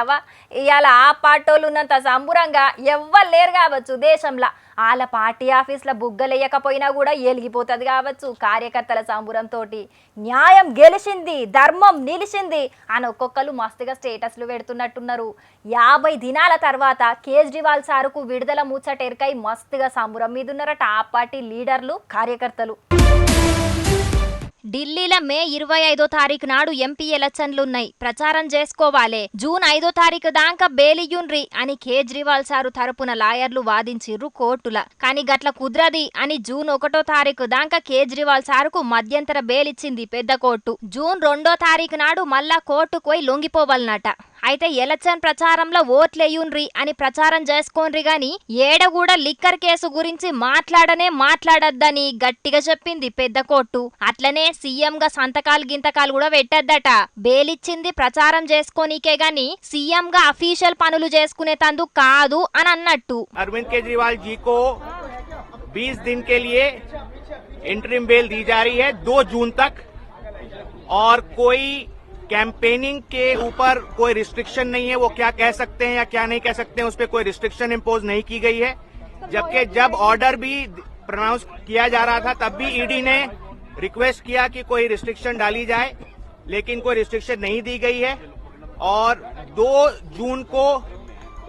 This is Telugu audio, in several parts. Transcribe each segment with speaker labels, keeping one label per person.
Speaker 1: అవ్వ ఇవాళ ఆ పార్టీలు ఉన్నంత సంబురంగా ఎవ్వరు లేరు కావచ్చు దేశంలో. వాళ్ళ పార్టీ ఆఫీస్లో బుగ్గలేయకపోయినా కూడా ఎలిగిపోతుంది కావచ్చు. కార్యకర్తల సంబురంతో న్యాయం గెలిచింది, ధర్మం నిలిచింది అని ఒక్కొక్కరు మస్తుగా స్టేటస్లు పెడుతున్నట్టున్నారు. 50 దినాల తర్వాత కేజ్రీవాల్ సారుకు విడుదల ముచ్చటెరకై మస్తుగా సంబురం మీద ఉన్నారట ఆ పార్టీ లీడర్లు, కార్యకర్తలు. ఢిల్లీలో మే 25వ తారీఖు నాడు ఎంపీ ఎలక్షన్లున్నాయి, ప్రచారం చేసుకోవాలి. జూన్ 5వ తారీఖు దాకా బెయిలియుండ్రి అని కేజ్రీవాల్ సారు తరపున లాయర్లు వాదించిర్రు కోర్టుల. కానీ గట్ల కుదరది అని జూన్ 1వ తారీఖు దాకా కేజ్రీవాల్ సారుకు మధ్యంతర బెయిల్ ఇచ్చింది పెద్ద కోర్టు. జూన్ 2వ తారీఖు నాడు మళ్ళా కోర్టుకు పోయి లొంగిపోవాలన్నట. అయితే ఎలక్షన్ ప్రచారంలో ఓట్లేయుండ్రి అని ప్రచారం చేసుకోండ్రి గాని ఏడ కూడా లిక్కర్ కేసు గురించి మాట్లాడొద్దని గట్టిగా చెప్పింది పెద్ద కోర్టు. అట్లనే సీఎం గా సంతకాలు గింతకాలు కూడా పెట్టద్దట. బెయిలిచ్చింది ప్రచారం చేసుకోనీకే గాని సీఎం గా అఫీషియల్ పనులు చేసుకునే తందు కాదు అని అన్నట్టు.
Speaker 2: అరవింద్ కేజ్రీవాల్ जी को 20 दिन के लिए इंटरिम बेल दी जा रही है 2 जून तक और कोई कैंपेनिंग के ऊपर कोई रिस्ट्रिक्शन नहीं है, वो क्या कह सकते हैं या क्या नहीं कह सकते हैं उस पर कोई रिस्ट्रिक्शन इम्पोज नहीं की गई है। जबकि जब ऑर्डर भी प्रोनाउंस किया जा रहा था तब भी ईडी ने रिक्वेस्ट किया कि कोई रिस्ट्रिक्शन डाली जाए, लेकिन कोई रिस्ट्रिक्शन नहीं दी गई है और 2 जून को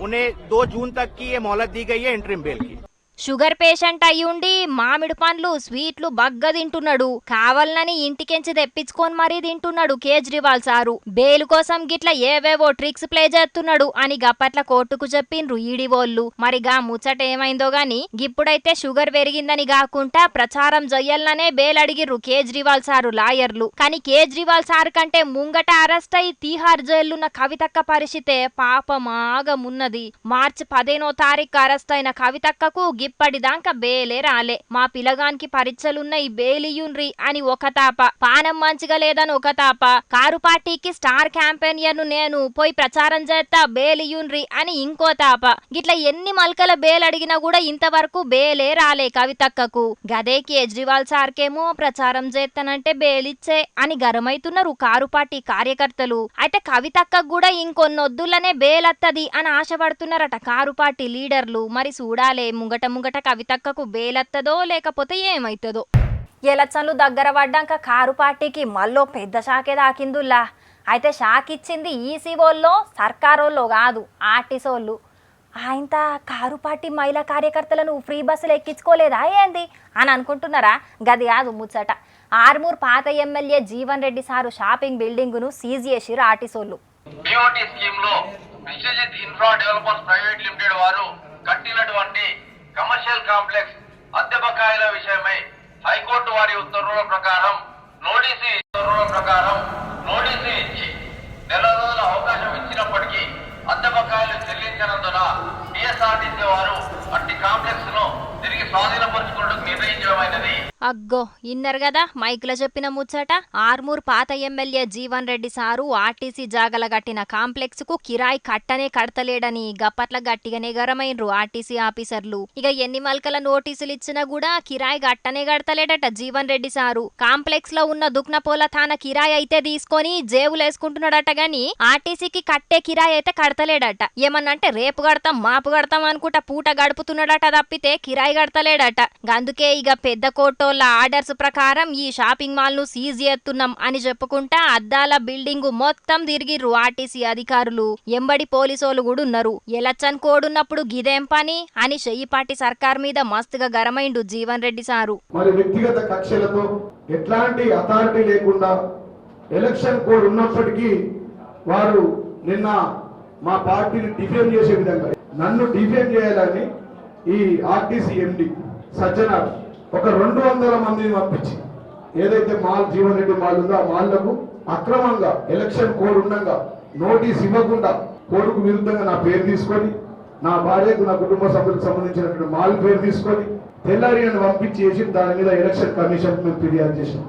Speaker 2: उन्हें 2 जून तक की ये मोहलत दी गई है इंटरिम बेल की.
Speaker 1: షుగర్ పేషెంట్ అయ్యుండి మామిడి పండ్లు స్వీట్లు బగ్గ తింటున్నాడు. కావాలని ఇంటికెంచి తెప్పించుకొని మరీ తింటున్నాడు కేజ్రీవాల్ సారు. బెయిల్ కోసం గిట్ల ఏవేవో ట్రిక్స్ ప్లే చేస్తున్నాడు అని గప్పట్ల కోర్టుకు చెప్పిండ్రు ఈడీ వోళ్ళు. మరిగా ముచ్చట ఏమైందో గాని గిప్పుడైతే షుగర్ పెరిగిందని కాకుండా ప్రచారం జయ్యాలనే బెయిల్ అడిగిర్రు కేజ్రీవాల్ సారు లాయర్లు. కానీ కేజ్రీవాల్ సారు కంటే ముంగట అరెస్ట్ అయి తీహార్ జైలున్న కవితక్క పరిస్థితే పాపమాగమున్నది. మార్చి 15వ తారీఖు అరెస్ట్ అయిన కవితక్కకు ఇప్పటిదాకా బేలే రాలే. మా పిల్లగానికి పరీక్షలున్నాయి బేలియుండ్రి అని ఒక తాప, పానం మంచిగా లేదని ఒక తాప, కారు పార్టీకి స్టార్ క్యాంపెయినర్ ను నేను పోయి ప్రచారం చేస్తా బేలియుండ్రి అని ఇంకో తాప. గిట్ల ఎన్ని మల్కల బేల్ అడిగినా కూడా ఇంతవరకు బేలే రాలే కవితక్కకు. గదే కేజ్రీవాల్ సార్కేమో ప్రచారం చేస్తానంటే బేలిచ్చే అని గరమైతున్నారు కారు పార్టీ కార్యకర్తలు. అయితే కవితక్కకు కూడా ఇంకొన్నొద్దులనే బేలత్తది అని ఆశపడుతున్నారట కారు పార్టీ లీడర్లు. మరి చూడాలే ముంగట కవితక్కకు బేలత్తదో లేకపోతే ఏమైతుందో. ఎలక్షన్లు దగ్గర పడ్డాక కారు పార్టీకి మళ్ళీ పెద్ద షాకే దాకిందుల్లా. అయితే షాక్ ఇచ్చింది ఈసీ వాళ్ళు, సర్కారోళ్ళు కాదు ఆర్టీసోళ్ళు. ఆయన కారు పార్టీ మహిళా కార్యకర్తలను ఫ్రీ బస్సులు ఎక్కించుకోలేదా ఏంది అని అనుకుంటున్నారా? గది కాదు ముచ్చట. ఆర్మూర్ పాత MLA Jeevan Reddy sir shopping building ను సీజ్ చేసిరు ఆర్టీసోళ్ళు.
Speaker 3: కట్టినటువంటి కమర్షియల్ కాంప్లెక్స్ అద్దె బకాయిల విషయమై హైకోర్టు వారి ఉత్తర్వుల ప్రకారం నోటీసు ఇచ్చి నెల రోజుల అవకాశం ఇచ్చినప్పటికీ అద్దె బకాయిలు చెల్లించినందున టీఎస్ఆర్టీసీ వారు అట్టి కాంప్లెక్స్ ను తిరిగి స్వాధీనపరుచుకున్నట్టు నిర్ణయించడమైనది.
Speaker 1: అగ్గో ఇన్నర్ గదా మైకుల చెప్పిన ముచ్చట. ఆర్మూర్ పాత MLA Jeevan Reddy sir RTC జాగల గట్టిన కాంప్లెక్స్ కు కిరాయి కట్టనే కడతలేడని గప్పట్ల గట్టిగానే గరమైన్రు ఆర్టీసీ ఆఫీసర్లు. ఇక ఎన్ని మల్కల నోటీసులు ఇచ్చినా కూడా కిరాయి గట్టనే కడతలేడట జీవన్ రెడ్డి సారు. కాంప్లెక్స్ లో ఉన్న దుక్నపోల తాన కిరాయి అయితే తీసుకొని జేబులేసుకుంటున్నాడట గాని ఆర్టీసీకి కట్టే కిరాయి అయితే కడతలేడట. ఏమన్నంటే రేపు కడతాం మాపు కడతాం అనుకుంటా పూట గడుపుతున్నాడట తప్పితే కిరాయి కడతలేడట. అందుకే ఇక పెద్ద కోర్టు ఆర్డర్స్ ప్రకారం ఈ షాపింగ్ మాల్ ను సీజ్ చేస్తున్నాం అని చెప్పుకుంటా అద్దాల బిల్డింగ్ మొత్తం తిరిగిర్రు ఆర్టీసీ అధికారులు. ఎంబడి పోలీసోళ్ళు కూడా ఉన్నారు. ఎలక్షన్ కోడ్ ఉన్నప్పుడు గిదేం పని అని చెయ్యిపాటి సర్కార్ మీద మస్తుగా గరమైండు జీవన్ రెడ్డి సారు.
Speaker 4: మరి వ్యక్తిగత కక్షలతో ఎట్లాంటి అథారిటీ లేకుండా ఎలక్షన్ కోడ్ ఉన్నప్పటికీ వారు నిన్న మా పార్టీని డిఫేమ్ చేసే విధంగా నన్ను డిఫేమ్ చేయాలని ఈ ఆర్టీసీ ఎండి సజ్జనార్ ఒక 200 మందిని పంపించి ఏదైతే మాల్ జీవన్ రెడ్డి మాల్ ఉందో ఆ మాల్లకు అక్రమంగా ఎలక్షన్ కోడ్ ఉండగా నోటీస్ ఇవ్వకుండా కోడ్కు విరుద్ధంగా నా పేరు తీసుకొని నా భార్యకు నా కుటుంబ సభ్యులకు సంబంధించినటువంటి మాల్ పేరు తీసుకొని తెల్లారి పంపించేసి దాని మీద ఎలక్షన్ కమిషన్ ఫిర్యాదు చేశాం.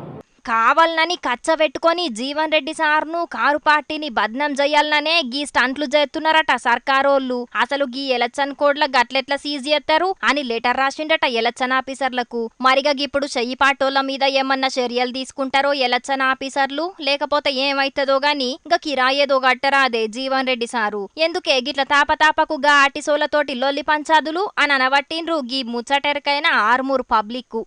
Speaker 1: కావాలనని కచ్చబెట్టుకొని జీవన్ రెడ్డి సార్ను కారు పార్టీని బద్నం చెయ్యాలననే గీ స్టంట్లు చేస్తున్నారట సర్కారోళ్ళు. అసలు గీ ఎలక్షన్ కోడ్ల గట్లెట్లా సీజ్ చేస్తారు అని లెటర్ రాసిండట ఎలక్షన్ ఆఫీసర్లకు. మరిగా ఇప్పుడు చెయ్యి పాటోళ్ళ మీద ఏమన్నా చర్యలు తీసుకుంటారో ఎలక్షన్ ఆఫీసర్లు, లేకపోతే ఏమైతుందో గాని ఇంకా కిరాయేదో గట్టరాదే జీవన్ రెడ్డి సారు. ఎందుకే గిట్ల తాపతాపకు గా ఆర్టిసోలతోటి లొల్లి పంచాదులు అని అనబట్టిండ్రు గీ ముచ్చటెరకైన ఆర్మూర్ పబ్లిక్.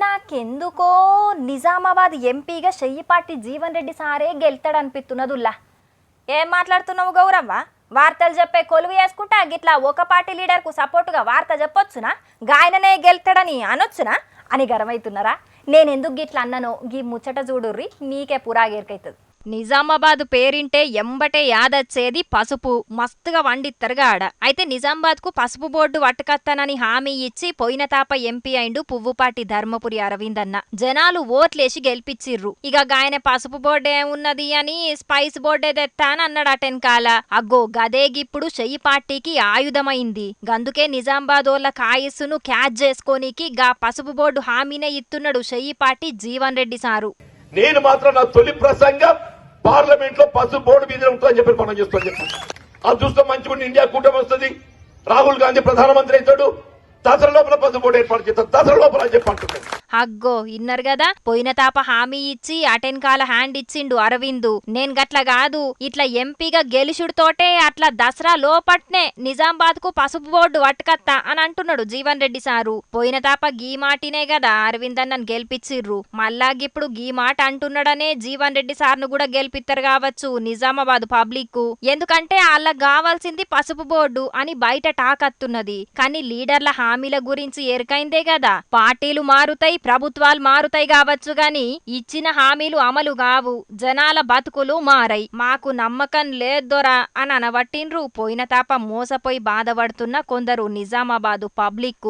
Speaker 1: నాకెందుకో నిజామాబాద్ ఎంపీగా చెయ్యిపాటి జీవన్ రెడ్డి సారే గెలుతాడనిపిస్తున్నదుల్లా. ఏం మాట్లాడుతున్నావు గౌరవ్వ? వార్తలు చెప్పే కొలువు వేసుకుంటా గిట్లా ఒక పార్టీ లీడర్కు సపోర్టుగా వార్త చెప్పొచ్చునా? గాయననే గెలుతాడని అనొచ్చునా అని గర్వైతున్నారా? నేనెందుకు గిట్లా అన్ననో గీ ముచ్చట చూడుర్రి, మీకే పురాగేరికైతుంది. నిజామాబాద్ పేరింటే ఎంబటే యాదచ్చేది పసుపు. మస్తుగా వండిత్తరుగా ఆడ. అయితే నిజామాబాద్ కు పసుపు బోర్డు పట్టుకత్తానని హామీ ఇచ్చి పోయిన తాప ఎంపీ అయిండు పువ్వుపాటి ధర్మపురి అరవింద్ అన్న. జనాలు ఓట్లేసి గెలిపించిర్రు. ఇక గాయన పసుపు బోర్డు ఏమున్నది అని స్పైస్ బోర్డే తెత్తా అని అన్నాడటెన్కాల. అగ్గో గదేగిప్పుడు చెయ్యి పార్టీకి ఆయుధమైంది. గందుకే నిజామాబాద్ ఓళ్ళ కాయస్సును క్యాచ్ చేసుకోనీకి గా పసుపు బోర్డు హామీనే ఇస్తున్నాడు చెయ్యి పార్టీ జీవన్ రెడ్డి సారు.
Speaker 5: నేను మాత్రం నా తొలి ప్రసంగం పార్లమెంట్ లో పసుపు బోర్డు మీద ఉంటుందని చెప్పి మనం చేస్తాం. అది చూస్తే మంచిగా ఇండియా కూటమి వస్తుంది, రాహుల్ గాంధీ ప్రధానమంత్రి అవుతాడు, దసరా లోపల పసుపు బోర్డు ఏర్పాటు చేస్తారు, దసరా లోపల అని చెప్పి అంటున్నాడు.
Speaker 1: అగ్గో ఇన్నర్ గదా, పోయిన తాప హామీ ఇచ్చి అటెన్కాల హ్యాండ్ ఇచ్చిండు అరవిందు. నేను గట్ల కాదు, ఇట్లా ఎంపీగా గెలుచుడుతోటే అట్లా దసరా లోపట్నే నిజామాబాద్ కు పసుపు బోర్డు పట్టుకత్తా అని అంటున్నాడు జీవన్ రెడ్డి సారు. పోయిన తాప గీ మాటినే గదా అరవింద్ అన్నను గెలిపించిర్రు. మళ్ళాగిప్పుడు గీ మాట అంటున్నాడనే జీవన్ రెడ్డి సార్ను కూడా గెలిపిస్తారు కావచ్చు నిజామాబాద్ పబ్లిక్. ఎందుకంటే వాళ్ళకి కావాల్సింది పసుపు బోర్డు అని బయట టాక్ అత్తున్నది. కానీ లీడర్ల హామీల గురించి ఎరకైందే గదా. పార్టీలు మారుతాయి, ప్రభుత్వాలు మారుతాయి కావచ్చు గాని ఇచ్చిన హామీలు అమలు కావు, జనాల బతుకులు మారై. మాకు నమ్మకం లేదొరా అని అనబట్టిండ్రు పోయిన తాప మోసపోయి బాధపడుతున్న కొందరు నిజామాబాదు పబ్లిక్.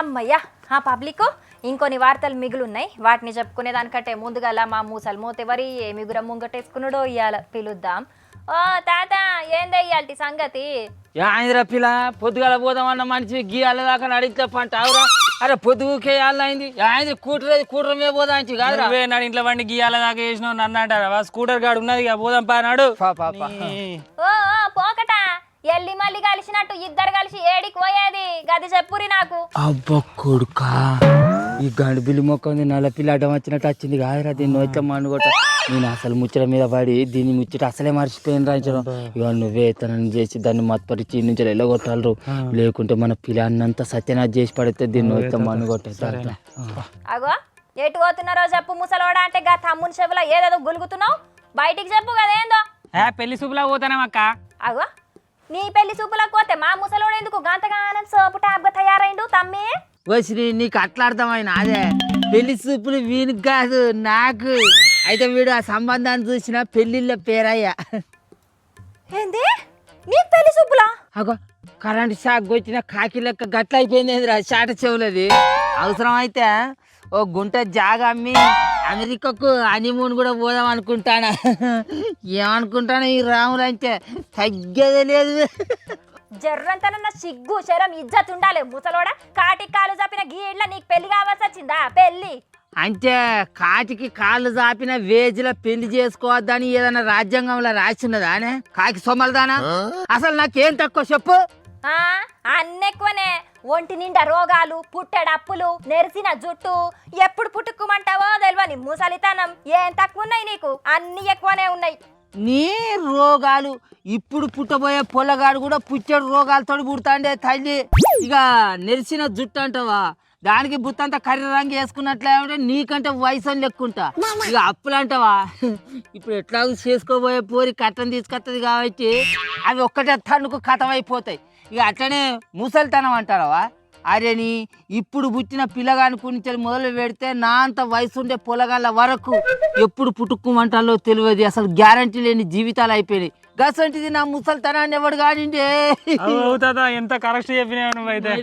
Speaker 1: అమ్మయ్యా ఆ పబ్లిక్, ఇంకొన్ని వార్తలు మిగులున్నాయి, వాటిని చెప్పుకునే దానికంటే ముందుగా మా మూసలు మోతెవరి ఏ మిగురం ముంగటేసుకున్నాడో ఇయ్యాల పిలుద్దాం. ఓ తాత ఏందయ్యాల్టి సంగతి?
Speaker 6: ఆంధ్ర పిల్ల పొద్దుగాల పోదామన్న మనిషి గీయాల దాకా నడిస్తే పంట అవురా. అరే పొద్దుకే అయింది ఆయన కూటర్ మీద పోదా అంచి కాదు నాడు ఇంట్లో బండి గీయాల దాకా వేసినావు నన్ను అంటారా. స్కూటర్ గాడు ఉన్నది పోదాం పానాడు.
Speaker 1: ఓ పోకట ఎల్లి మళ్ళీ కలిసినట్టు ఇద్దరు కలిసి ఏడికి పోయేది గది చెప్పురి నాకు.
Speaker 6: అబ్బా కొడుకా ఈ గండు బిల్లు మొక్క ఉంది, నల్ల పిల్ల అడ్డం వచ్చినట్టు వచ్చింది కాదురా. దీన్ని వచ్చా మనుగొట్ట నేను అసలు ముచ్చట మీద పడి దీన్ని ముచ్చట అసలే మర్చిపోయిన రాయించడం. ఇక నువ్వే తనని చేసి దాన్ని మత్పరిచి నుంచి వెళ్ళగొట్టాలరు, లేకుంటే మన పిల్లాన్నంతా సత్యనాథ్ చేసి పడితే దీన్ని వచ్చా మనుగొట్టారు.
Speaker 1: అగో ఎటు పోతున్నారో చెప్పు ముసలోడా అంటే గా తమ్ముని చెవులో ఏదేదో గులుగుతున్నావు, బయటికి చెప్పు కదేందో.
Speaker 6: పెళ్లి సూపులా పోతానా అక్క?
Speaker 1: అగో నీ పెళ్లి చూపులకు పోతే మా ముసలోడు ఎందుకు గంతగానం సోపు టాబ్గా తయారైండు తమ్మి?
Speaker 6: వచ్చి నీకు అట్లా అర్థమైనా అదే పెళ్లి సూపులు వీనికి కాదు నాకు. అయితే వీడు ఆ సంబంధాన్ని చూసిన పెళ్లిళ్ళ పేరయ్యా.
Speaker 1: ఏంది నీ పెళ్లి చూపులా?
Speaker 6: అగో కరెంట్ షాక్ వచ్చిన కాకి లెక్క గట్ల అయిపోయింది రా చాట చెవులది. అవసరం అయితే ఓ గుంట జాగా అమ్మి అమెరికాకు హనీమూన్ కూడా పోదాం అనుకుంటానా. ఏమనుకుంటాను ఈ రాములు అంటే తగ్గేదే లేదు.
Speaker 1: జర్రంతనన్న సిగ్గు శరం ఇజ్జత్ ఉండాలి ముసలోడా. కాటికి కాలు చాపిన గీడ్ల నీకు పెళ్లి కావాల్సి వచ్చిందా? పెళ్లి
Speaker 6: అంటే కాటికి కాళ్ళు చాపిన వేజిలో పెళ్లి చేసుకోవద్దని ఏదైనా రాజ్యాంగంలో రాసిన్నదా అనే కాకి సొమ్మలదానా? అసలు నాకేం తక్కువ చెప్పు.
Speaker 1: అన్నెక్కువనే, ఒంటి నిండా రోగాలు, పుట్టెడప్పులు, నెరిసిన జుట్టు, ఎప్పుడు పుట్టుకుమంటావో తెలియని ముసలితనం, ఏం తక్కువ ఉన్నాయి నీకు? అన్ని ఎక్కువనే ఉన్నాయి.
Speaker 6: నీ రోగాలు ఇప్పుడు పుట్టబోయే పొల్లగాడు కూడా పుట్టెడు రోగాలతో పుడతాండే తల్లి. ఇక నెరిసిన జుట్టు అంటావా, దానికి బుత్తంతా కర్రీ రంగు వేసుకున్నట్లే నీకంటే వయసు లెక్కుంటా. ఇక అప్పులు అంటావా, ఇప్పుడు ఎట్లాగో చేసుకోబోయే పోరి కట్టం తీసుకొస్తుంది కాబట్టి అవి ఒక్కటే తన్నుకు కథం అయిపోతాయి. ఇక అట్లనే ముసలితనం అంటారవా, అరేని ఇప్పుడు పుట్టిన పిల్లగాని గురించి మొదలు పెడితే నా అంత వయసు ఉండే పొలగాళ్ళ వరకు ఎప్పుడు పుట్టుకోమంటాలో తెలియదు. అసలు గ్యారంటీ లేని జీవితాలు అయిపోయినాయి. గసంటిది నా ముసలితనాన్ని ఎవడు కానిండే.
Speaker 7: ఎంత కరెక్ట్ చెప్పినావు నువ్వైతే.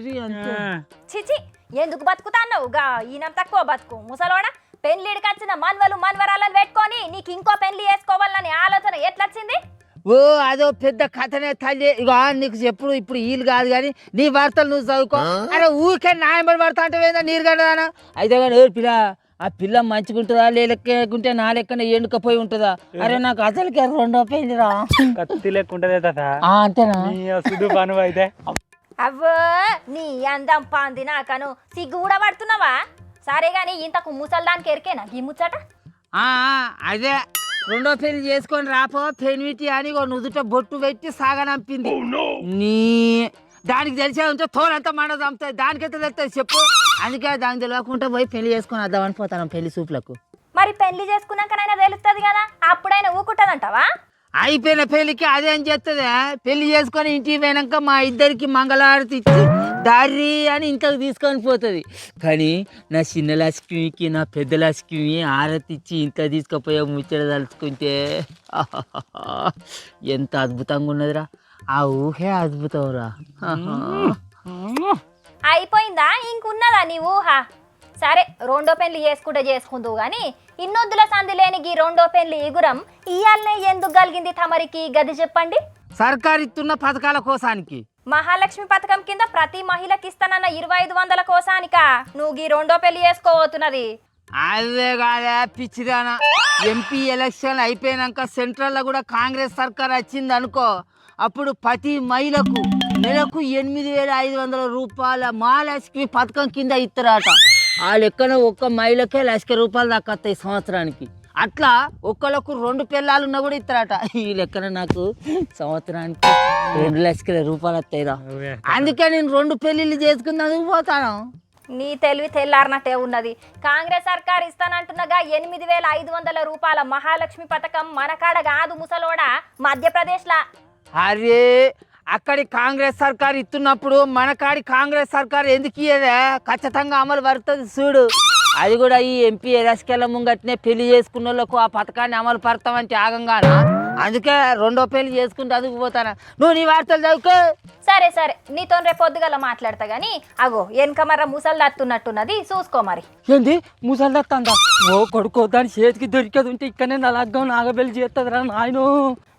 Speaker 1: చిచి ఎందుకు బతుకుతాన్నావు గా ఈయన తక్కువ బతుకు ముసలోడా. పెళ్లిడికి వచ్చిన మన్వలు మన్వరాలను పెట్టుకొని నీకు ఇంకో పెళ్లి చేసుకోవాలని ఆలోచన ఎట్లొచ్చింది?
Speaker 6: ఓ అదో పెద్ద కథనే తల్లి. ఇక నీకు చెప్పుడు ఇప్పుడు వీలు కాదు కానీ నీ వార్తలు నువ్వు చదువుకో. అరే ఊరికే న్యాయం పడతా అంటే నీరు కట్టదానా అయితే కానీ పిల్ల ఆ పిల్ల మంచిగుంటుందా లేకుంటే నా లెక్కన ఎండుకపోయి ఉంటుందా? అరే నాకు అసలుకే రెండో పెళ్లిరా
Speaker 7: కత్తి లెక్కుంటదే తాత.
Speaker 6: అంతేనా?
Speaker 7: సుడు పను అయితే
Speaker 1: అవ్వో నీ అందం పాంది నాకను సిగ్గు కూడా పడుతున్నావా? సరే గాని ఇంతకు ముసల్దానికి ఎరికేనా ఈ ముచ్చట?
Speaker 6: అదే రెండో పెళ్లి చేసుకొని రాపో పెనిమిటి అని నుదుట బొట్టు పెట్టి సాగనంపింది. నీ దానికి తెలిసే ఉంటే తోలంతా మండ చంపుతుంది. దానికైతే తెలుస్తుంది చెప్పు. అందుకే దానికి తెలియకుండా పోయి పెళ్లి చేసుకొని వద్దామని పోతాను పెళ్లి సూపులకు.
Speaker 1: మరి పెళ్లి చేసుకున్నాకనైనా తెలుస్తుంది కదా, అప్పుడైనా ఊకుంటదంటావా?
Speaker 6: అయిపోయిన పెళ్లికి అదేం చేస్తుంది? పెళ్లి చేసుకొని ఇంటికి పోయినాక మా ఇద్దరికి మంగళహారతి ఇచ్చి దారి అని ఇంట్లోకి తీసుకొని పోతుంది. కానీ నా చిన్న లక్ష్మికి నా పెద్ద లక్ష్మి హారతి ఇచ్చి ఇంట్లో తీసుకుపోయే ముచ్చట తలుచుకుంటే ఎంత అద్భుతంగా ఉన్నదిరా. ఆ ఊహే అద్భుతం రా.
Speaker 1: అయిపోయిందా ఇంకున్నదా నీ ఊహ? సరే రెండో పెళ్లి చేసుకుందువు గాని ఇన్నొద్దుల సంధి లేని గీ రెండో పెళ్లి ఎగురం ఇయాలనే ఎందుకు కలిగింది తమరికి గది చెప్పండి.
Speaker 6: సర్కారు ఇస్తున్న పథకాల కోసానికి.
Speaker 1: మహాలక్ష్మి పథకం కింద ప్రతి మహిళకి ఇస్తానన్న 2500 కోసానిక నువ్వు గీ రెండో పెళ్లి చేసుకోబోతున్నది.
Speaker 6: అదే కాదా పిచ్చిదానా. ఎంపీ ఎలక్షన్ అయిపోయినాక సెంట్రల్లో కూడా కాంగ్రెస్ సర్కార్ వచ్చింది అనుకో, అప్పుడు ప్రతి మహిళకు నెలకు 8500 రూపాయల మహాలక్ష్మి పథకం కింద ఇస్తారట. ఆ లెక్కన ఒక్క మహిళకే 1,00,000 రూపాయలు దాకా వస్తాయి సంవత్సరానికి. అట్లా ఒక్కళ్ళకు 2 పిల్లలు ఉన్నా కూడా ఇస్తారట. ఈ లెక్కన నాకు సంవత్సరానికి 2,00,000 రూపాయలు వస్తాయిరా. అందుకే నేను 2 పెళ్లిళ్ళు చేసుకున్నందుకు పోతాను.
Speaker 1: నీ తెలివి తెల్లారినట్టే ఉన్నది. కాంగ్రెస్ సర్కార్ ఇస్తానంటున్నగా 8500 రూపాయల మహాలక్ష్మి పథకం మనకాడ కాదు ముసలోడా, మధ్యప్రదేశ్లా.
Speaker 6: అరే అక్కడి కాంగ్రెస్ సర్కార్ ఇస్తున్నప్పుడు మన కాడి కాంగ్రెస్ సర్కార్ ఎందుకు ఇయ్యదే? ఖచ్చితంగా అమలు పడుతుంది చూడు. అది కూడా ఈ ఎంపీ ఎలక్షన్ ముంగట్నే పెళ్లి చేసుకున్న వాళ్ళకు ఆ పథకాన్ని అమలు పడతామంటే ఆగంగానా? అందుకే రెండో పెళ్లి చేసుకుంటే అందుకు పోతానా. నువ్వు నీ వార్తలు చదువుకో.
Speaker 1: సరే సరే నీతో రేపు పొద్దుగల మాట్లాడతా గానీ అగో వెనక మర్ర ముసలు దత్తున్నట్టున్నది చూసుకో మరి.
Speaker 6: ఏంది ముసలి దత్తందా? ఓ కొడుకో దాని చేతికి దొరికేది ఉంటే ఇక్కడనే నలగ్గం నాగబెల్లి చేస్తుందిరా నాయను.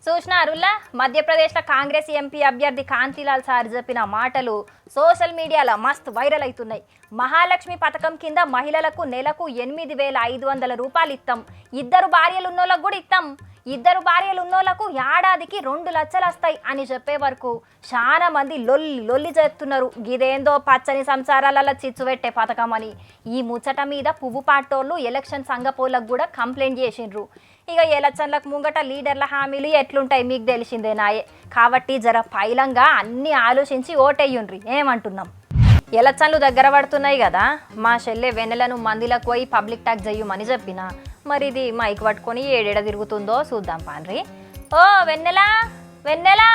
Speaker 1: చూసినారులా మధ్యప్రదేశ్లో కాంగ్రెస్ ఎంపీ అభ్యర్థి కాంతిలాల్ సార్ చెప్పిన మాటలు సోషల్ మీడియాలో మస్తు వైరల్ అవుతున్నాయి. మహాలక్ష్మి పథకం కింద మహిళలకు నెలకు 8500 రూపాయలు ఇస్తాం, 2 భార్యలు ఉన్నోళ్ళకు కూడా ఇస్తాం, 2 భార్యలు ఉన్నోళ్ళకు ఏడాదికి 2 లక్షలు వస్తాయి అని చెప్పే వరకు చాలా మంది లొల్లి చేస్తున్నారు. గిదేందో పచ్చని సంసారాలలో చిచ్చు పెట్టే పథకం అని. ఈ ముచ్చట మీద పువ్వు పాటోళ్ళు ఎలక్షన్ సంఘపోళ్ళకు కూడా కంప్లైంట్ చేసిండ్రు. ఇక ఎలక్షన్లకు ముంగట లీడర్ల హామీలు ఎట్లుంటాయి మీకు తెలిసిందే నాయే. కాబట్టి జర పైలంగా అన్నీ ఆలోచించి ఓటేయుండ్రి ఏమంటున్నాం. ఎలక్షన్లు దగ్గర పడుతున్నాయి కదా, మా చెల్లె వెన్నెలను మందిలకు పోయి పబ్లిక్ టాక్ చెయ్యమని చెప్పిన. మరి ఇది మైక్ పట్టుకొని ఏడేడ తిరుగుతుందో చూద్దాం పాన్రి. ఓ వెన్నెలా వెన్నెలా,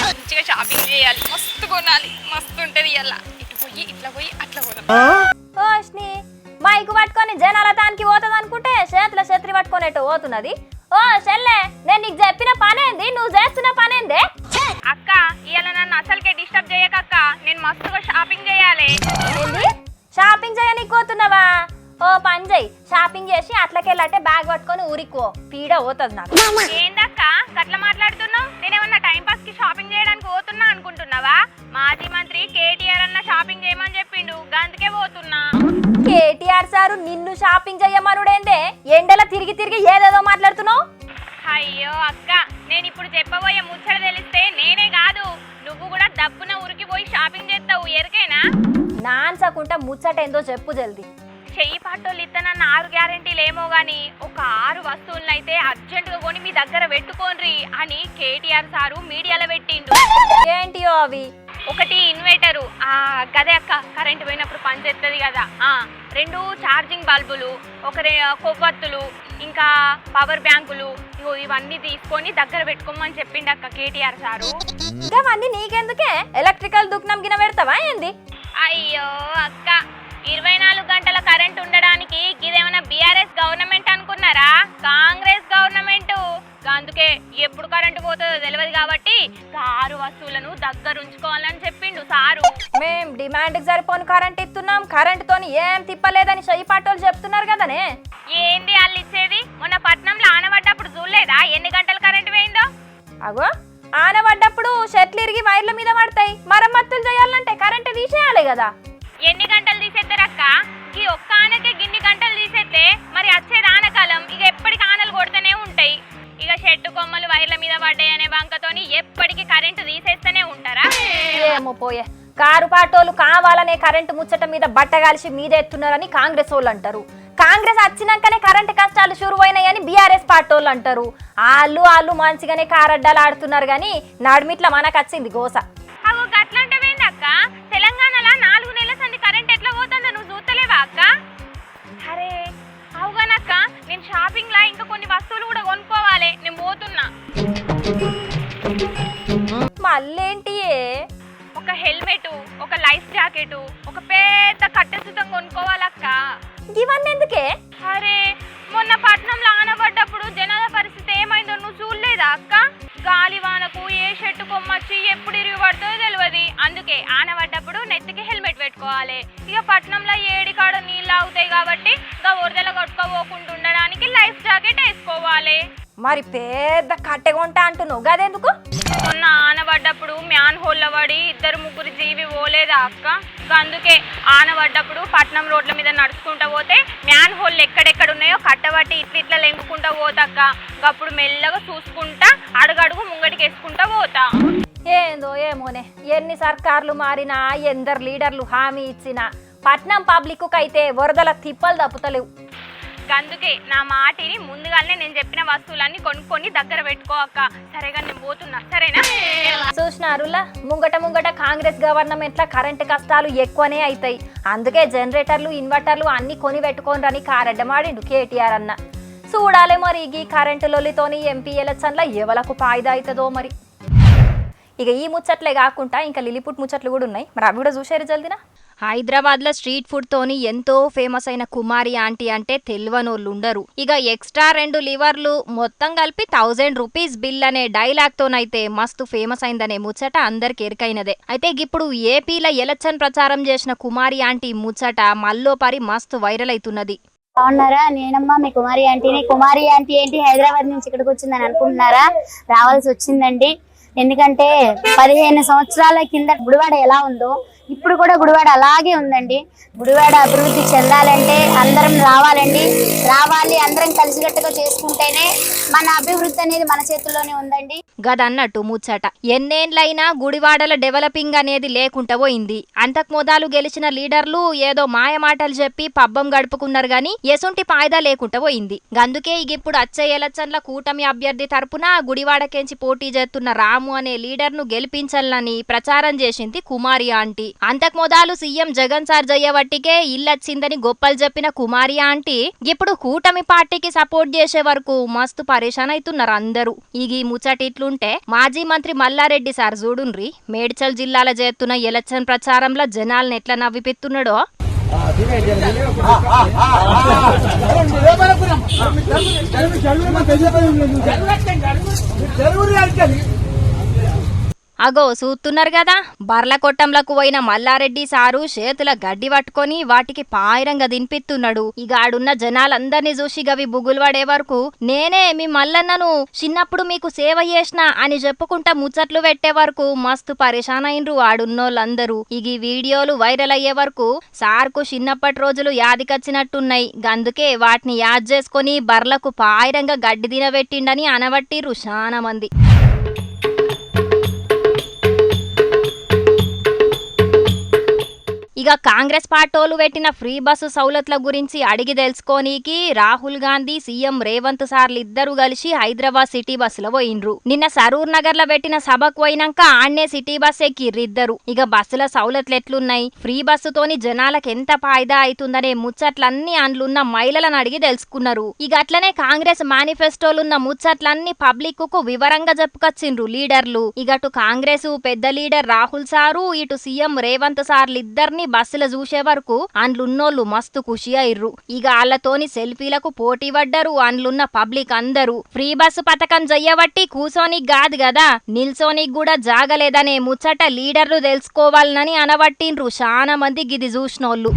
Speaker 8: మంచిగా షాపింగ్ చేయాలి, మస్తు కొనాలి, మస్తు ఉంటది. ఇలా ఇటు పోయి ఇట్లా పోయి అట్లా పోదాం.
Speaker 1: ఓ అశ్ని మైకు పట్టుకొని జనాల దానికి పోతుంది అనుకుంటే చేతుల ఛత్రి పట్టుకునేట్టు పోతున్నది. ఓ చెల్లె నేను నీకు చెప్పిన పనేంది, నువ్వు చేస్తున్న పనేందే?
Speaker 8: అక్క ఇవాళ నన్ను అసలుకే డిస్టర్బ్ చేయకక్క, నేను మస్తుగా షాపింగ్ చేయాలి.
Speaker 1: ఏంది షాపింగ్ చేయనీకి పోతున్నావా? ఓ పని చెయ్యి, షాపింగ్ చేసి అట్లకెళ్ళంటే బ్యాగ్ పట్టుకొని ఊరికో, పీడ పోతుంది నాకు.
Speaker 8: ఏందక్క అట్లా మాట్లాడుతున్నావు? నేనేమన్నా టైం పాస్ కి షాపింగ్ చేయడానికి పోతున్నా అనుకుంటున్నావా? మాజీ మంత్రి కేటీఆర్ అన్న షాపింగ్ చేయమని చెప్పిండు, అందుకే పోతున్నా.
Speaker 1: కేటీఆర్ సారు నిన్ను షాపింగ్ చెయ్యమనుడేందే? ఎండల తిరిగి తిరిగి ఏదేదో మాట్లాడుతున్నావు.
Speaker 8: అయ్యో అక్క, నేను ఇప్పుడు చెప్పబోయే ముచ్చట తెలిస్తే నేనే కాదు నువ్వు కూడా దబ్బున ఉరికి పోయి షాపింగ్ చేస్తావు, ఎరికేనా?
Speaker 1: నాన్సకుంటా ముచ్చట ఏందో చెప్పు జల్దీ.
Speaker 8: చెయ్యి పట్టోళ్ళు ఇస్తానన్న 6 గ్యారెంటీలు ఏమో గానీ ఒక 6 వస్తువులనైతే అర్జెంటుగా కొని మీ దగ్గర పెట్టుకోండి అని కేటీఆర్ సారు మీడియాలో పెట్టిండు.
Speaker 1: ఏంటియో అవి?
Speaker 8: ఒకటి ఇన్వర్టరు, గదే అక్క కరెంట్ పోయినప్పుడు పనిచేస్తుంది కదా, 2 ఛార్జింగ్ బల్బులు, ఒక కొవ్వొత్తులు, ఇంకా పవర్ బ్యాంకులు. ఇవన్నీ తీసుకొని దగ్గర పెట్టుకోమని చెప్పిండు అక్క కేటీఆర్ సారు.
Speaker 1: ఇవన్నీ నీకెందుకే? ఎలక్ట్రికల్ దుకాణం గిన పెడతావా ఏంది?
Speaker 8: అయ్యో అక్క, 24 గంటల కరెంట్ ఉండడానికి ఇదేమన్నా బీఆర్ఎస్ గవర్నమెంట్ అనుకున్నారా? కాంగ్రెస్ గవర్నమెంట్. అందుకే ఎప్పుడు కరెంటు పోతుందో తెలియదు కాబట్టి 6 వస్తువులను దగ్గర ఉంచుకోవాలని చెప్పిండు సారు.
Speaker 1: మేం డిమాండ్ కి సరిపోని కరెంట్ ఇస్తున్నాం, కరెంట్ తోని ఏం తిప్పలేదని చెయ్యి పట్టోళ్ళు చెప్తున్నారు కదనే.
Speaker 8: ఏంది వాళ్ళు ఇచ్చేది? మొన్న పట్నంలో ఆనబడ్డప్పుడు చూడలేదా ఎన్ని గంటలు కరెంట్ పోయిందో?
Speaker 1: అగో ఆనబడ్డప్పుడు షెట్లు ఇరిగి వైర్ల మీద పడతాయి, మరమ్మతులు చేయాలంటే కరెంటు తీసేయాలి కదా.
Speaker 8: ఎన్ని గంటలు తీసేస్తారక్క? ఈ ఒక్క ఆనకే గిన్ని గంటలు తీసేస్తే మరి వచ్చేది ఆనకాలం ఇక ఎప్పటికి ఆనలు కొడుతూనే ఉంటాయి. ఇక చెట్టు కొమ్మలు వైర్ల మీద పడ్డాయి అనే వంకతోని ఎప్పటికీ కరెంటు తీసేస్తూనే ఉంటారా?
Speaker 1: ఏమో పోయే, కారు పాటోలు కావాలనే కరెంటు ముచ్చట మీద బట్టగాల్చి మీదెత్తున్నారని కాంగ్రెస్ వాళ్ళు అంటారు. కాంగ్రెస్ వచ్చినాకనే కరెంటు కష్టాలు షురువైనాయని బీఆర్ఎస్ పార్టోళ్ళు అంటారు. వాళ్ళు మంచిగానే కారడ్డాలు ఆడుతున్నారు గాని నడిమిట్ల మనకు వచ్చింది గోస.
Speaker 8: అవు గట్లంటవేందక్క? తెలంగాణలో 4 నెలల సంది కరెంట్ ఎట్లా పోతుందో నువ్వు చూస్తలేవా అక్క? అరే అవుగానక్క, నేను షాపింగ్ లా ఇంకా కొన్ని వస్తువులు కూడా కొనుక్కోవాలి, నేను పోతున్నా.
Speaker 1: మళ్ళేంటి?
Speaker 8: ఒక హెల్మెట్, ఒక లైఫ్ జాకెట్, ఒక పెద్ద కట్టె సుతం కొనుక్కోవాలక్క.
Speaker 1: ఇవన్నీ ఎందుకే?
Speaker 8: అరే మొన్న పట్నంలో ఆనబడ్డప్పుడు జనాల పరిస్థితి ఏమైందో నువ్వు చూడలేదా అక్క? గాలివానకు ఏ చెట్టు కొమ్మచ్చి ఎప్పుడు ఇరిగి పడుతుందో తెలియదు. అందుకే ఆనబడ్డప్పుడు నెత్తికి హెల్మెట్ పెట్టుకోవాలి. ఇక పట్నంలో ఏడికాడ నీళ్ళు ఆగుతాయి కాబట్టి ఇంకా వరదల కొట్టుకోపోకుండా ఉండడానికి లైఫ్ జాకెట్ వేసుకోవాలి.
Speaker 1: మరి పెద్ద కట్టె కొంటా అంటున్నావు గదెందుకు?
Speaker 8: మొన్న ఆనబడ్డప్పుడు మ్యాన్ హోల్ల పడి 2-3 జీవి పోలేదా అక్క? అందుకే ఆనబడ్డప్పుడు పట్నం రోడ్ల మీద నడుచుకుంటా పోతే మ్యాన్ హోల్ ఎక్కడెక్కడ ఉన్నాయో కట్టబట్టి ఇట్లా లెంగుకుంటా పోతాక్క. అప్పుడు మెల్లగా చూసుకుంటా అడుగడుగు ముంగడికి వేసుకుంటా పోతా.
Speaker 1: ఏందో ఏమోనే, ఎన్ని సర్కార్లు మారినా ఎందరు లీడర్లు హామీ ఇచ్చినా పట్నం పబ్లిక్ అయితే వరదల తిప్పలు తప్పుతలేవు.
Speaker 8: అందుకే నా మాటిని ముందుగానే నేను చెప్పిన వస్తువులన్నీ కొనుక్కొని దగ్గర పెట్టుకో అక్క. సరేగా నేను పోతున్నా, సరేనా?
Speaker 1: చూసినారులా, ముంగట కాంగ్రెస్ గవర్నమెంట్ ల కరెంటు కష్టాలు ఎక్కువనే అవుతాయి. అందుకే జనరేటర్లు ఇన్వర్టర్లు అన్ని కొని పెట్టుకోనరని కారడ్డమాడిండు కేటీఆర్ అన్న. చూడాలి మరి ఈ కరెంటు లొల్లితోని ఎంపీ ఎలక్షన్ల ఎవలకు ఫాయిదా అవుతుందో మరి. ఇక ఈ ముచ్చట్లే కాకుండా ఇంకా లిలిపుట్ ముచ్చట్లు కూడా ఉన్నాయి, మరి అవి కూడా చూసారు జల్దినా. హైదరాబాద్లో స్ట్రీట్ ఫుడ్ తోని ఎంతో ఫేమస్ అయిన కుమారి ఆంటీ అంటే తెలియనోళ్ళు ఉండరు. ఇక ఎక్స్ట్రా 2 లివర్లు మొత్తం కలిపి 1000 రూపీస్ బిల్ అనే డైలాగ్ తోనైతే మస్తు ఫేమస్ అయిందనే ముచ్చట అందరికి ఎరికైనదే. అయితే ఇప్పుడు ఏపీలో ఎలక్షన్ ప్రచారం చేసిన కుమారి ఆంటీ ముచ్చట మల్లోపరి మస్తు వైరల్ అవుతున్నది.
Speaker 9: బాగున్నారా? నేనమ్మా మీ కుమారి ఆంటీని. కుమారి ఆంటీ ఏంటి హైదరాబాద్ నుంచి ఇక్కడికి వచ్చిందని అనుకుంటున్నారా? రావాల్సి వచ్చిందండి. ఎందుకంటే 15 సంవత్సరాల కింద గుడివాడ ఎలా ఉందో ఇప్పుడు కూడా గుడివాడ అలాగే ఉందండి. గుడివాడ అభివృద్ధి చెందాలంటే అందరం రావాలి, అందరం కలిసికట్టుగా చేసుకుంటేనే మన అభివృద్ధి అనేది మన చేతుల్లోనే ఉందండి.
Speaker 1: గదన్నట్టు ముచ్చట ఎన్నేళ్లైనా గుడివాడల డెవలపింగ్ అనేది లేకుండా పోయింది. అంతకు మొదలు గెలిచిన లీడర్లు ఏదో మాయ మాటలు చెప్పి పబ్బం గడుపుకున్నారు గాని ఎసుంటి ఫాయిదా లేకుండా పోయింది. అందుకే ఇప్పుడు వచ్చే ఎలక్షన్ల కూటమి అభ్యర్థి తరపున గుడివాడకెంచి పోటీ చేస్తున్న రాము అనే లీడర్ ను గెలిపించాలని ప్రచారం చేసింది కుమారి ఆంటీ. అంతకు మొదలు సీఎం జగన్ సార్ జయ్యవట్టికే ఇల్లొచ్చిందని గొప్పలు చెప్పిన కుమారి ఆంటీ ఇప్పుడు కూటమి పార్టీకి సపోర్ట్ చేసే వరకు మస్తు పరేషాన్ అవుతున్నారు అందరూ. ఈ ముచ్చటిట్లుంటే మాజీ మంత్రి మల్లారెడ్డి సార్ చూడుండ్రి మేడ్చల్ జిల్లాలో చేస్తున్న ఎలక్షన్ ప్రచారంలో జనాలను ఎట్లా నవ్విపెత్తున్నాడో. అగో చూస్తున్నారు కదా, బర్ల కొట్టంలకు పోయిన మల్లారెడ్డి సారు చేతుల గడ్డి పట్టుకొని వాటికి పాయిరంగా దినిపిస్తున్నాడు. ఇక ఆడున్న జనాలందరినీ చూసి గవి బుగులు పడే వరకు నేనే మీ మల్లన్నను చిన్నప్పుడు మీకు సేవ చేసిన అని చెప్పుకుంటా ముచ్చట్లు పెట్టే వరకు మస్తు పరేషాన్ అయినరు ఆడున్నోళ్ళందరూ. ఇక వీడియోలు వైరల్ అయ్యే వరకు సార్కు చిన్నప్పటి రోజులు యాదికొచ్చినట్టున్నాయి. అందుకే వాటిని యాద్ చేసుకొని బర్లకు పాయిరంగా గడ్డి తినబెట్టిండని అనబట్టిర్రు చాలా మంది. ఇక కాంగ్రెస్ పార్టీలు పెట్టిన ఫ్రీ బస్సు సౌలతుల గురించి అడిగి తెలుసుకోనీకి రాహుల్ గాంధీ సీఎం రేవంత్ సార్లు ఇద్దరు కలిసి హైదరాబాద్ సిటీ బస్సులో పోయిండ్రు. నిన్న సరూర్ నగర్ లో పెట్టిన సభకు పోయినాక ఆడ్నే సిటీ బస్ ఎక్కిర్రిద్దరు. ఇక బస్సుల సౌలతులు ఎట్లున్నాయి, ఫ్రీ బస్సుతోని జనాలకు ఎంత ఫాయిదా అవుతుందనే ముచ్చట్లన్నీ అందులున్న మహిళలను అడిగి తెలుసుకున్నారు. ఇక అట్లనే కాంగ్రెస్ మేనిఫెస్టోలున్న ముచ్చట్లన్నీ పబ్లిక్ కు వివరంగా చెప్పుకొచ్చిండ్రు లీడర్లు. ఇక అటు కాంగ్రెస్ పెద్ద లీడర్ రాహుల్ సారు, ఇటు సీఎం రేవంత్ సార్లు ఇద్దరిని బస్సులు చూసే వరకు అందులున్నోళ్ళు మస్తు ఖుషి అయ్యిర్రు. ఇక వాళ్ళతోని సెల్ఫీలకు పోటీ పడ్డారు అందులున్న పబ్లిక్ అందరూ. ఫ్రీ బస్సు పథకం చెయ్యబట్టి కూసోనికి కాదు కదా, నిల్సోనికి కూడా జాగలేదనే ముచ్చట లీడర్లు తెలుసుకోవాలని అనబట్టిండ్రు చాలా మంది గిది చూసినోళ్ళు.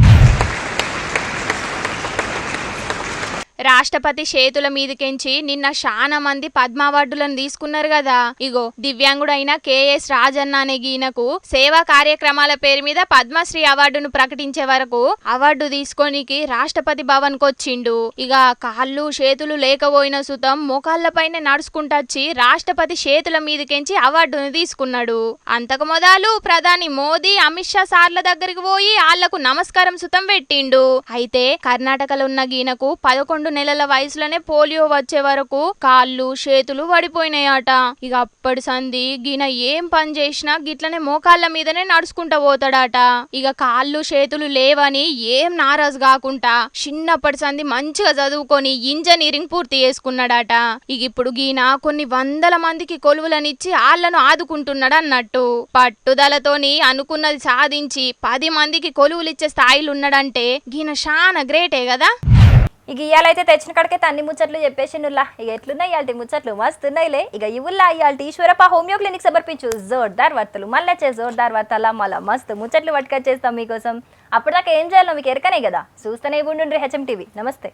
Speaker 8: రాష్ట్రపతి చేతుల మీదకెంచి నిన్న చాలా మంది పద్మ అవార్డులను తీసుకున్నారు కదా. ఇగో దివ్యాంగుడైన కేఎస్ రాజన్న అనే గీనకు సేవా కార్యక్రమాల పేరు మీద పద్మశ్రీ అవార్డును ప్రకటించే వరకు అవార్డు తీసుకోనికి రాష్ట్రపతి భవన్ కొచ్చిండు. ఇక కాళ్ళు చేతులు లేకపోయిన సుతం మోకాళ్లపైనే నడుచుకుంటొచ్చి రాష్ట్రపతి చేతుల మీదకెంచి అవార్డును తీసుకున్నాడు. అంతకు మొదలు ప్రధాని మోదీ అమిత్ షా సార్ల దగ్గరికి పోయి వాళ్లకు నమస్కారం సుతం పెట్టిండు. అయితే కర్ణాటకలో ఉన్న గీనకు 11 నెలల వయసులోనే పోలియో వచ్చే వరకు కాళ్ళు చేతులు పడిపోయినాయట. ఇక అప్పటి సంది గీన ఏం పని చేసినా గిట్లనే మోకాళ్ళ మీదనే నడుచుకుంటా పోతాడట. ఇక కాళ్ళు చేతులు లేవని ఏం నారాజు కాకుండా చిన్నప్పటి సంది మంచిగా చదువుకొని ఇంజనీరింగ్ పూర్తి చేసుకున్నాడట. ఇక ఇప్పుడు గీన కొన్ని వందల మందికి కొలువులనిచ్చి వాళ్ళను ఆదుకుంటున్నాడు అన్నట్టు. పట్టుదలతోని అనుకున్నది సాధించి 10 మందికి కొలువులిచ్చే స్థాయిలో ఉన్నాడంటే గీన చాలా గ్రేటే కదా.
Speaker 1: ఇక ఇవాళైతే తెచ్చిన కడకే అన్ని ముచ్చట్లు చెప్పేసిండులా. ఇక ఎట్లున్నాయి ఇవాళ ముచ్చట్లు మస్తున్నాయిలే. ఇక ఇవుల్లా ఇవాళ ఈశ్వరప్ప హోమియో క్లినిక్ సమర్పించు జోర్దార్ వార్తలు. మళ్ళీ జోర్దార్ వార్తల మళ్ళీ మస్తు ముచ్చట్లు పట్టుకొచ్చేస్తాం మీకోసం. అప్పటిదాకా ఏం చేయాలో మీకు ఎరకనే కదా. చూస్తూనే ఉండుండ్రి హెచ్ఎం టీవీ. నమస్తే.